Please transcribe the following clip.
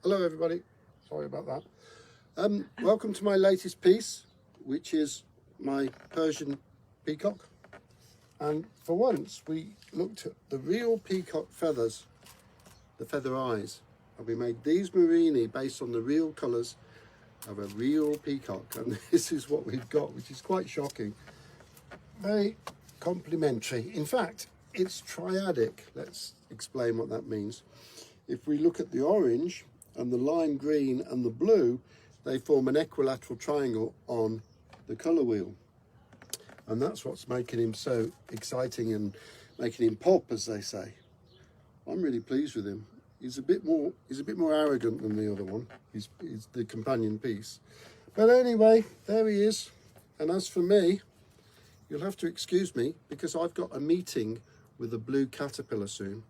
Hello everybody, sorry about that. Welcome to my latest piece, which is my Persian peacock. And for once we looked at the real peacock feathers, the feather eyes, and we made these marini based on the real colours of a real peacock. And this is what we've got, which is quite shocking. Very complementary. In fact, it's triadic. Let's explain what that means. If we look at the orange and the lime green and the blue, they form an equilateral triangle on the colour wheel. And that's what's making him so exciting and making him pop, as they say. I'm really pleased with him. He's a bit more arrogant than the other one. He's the companion piece. But anyway, there he is. And as for me, you'll have to excuse me because I've got a meeting with a blue caterpillar soon.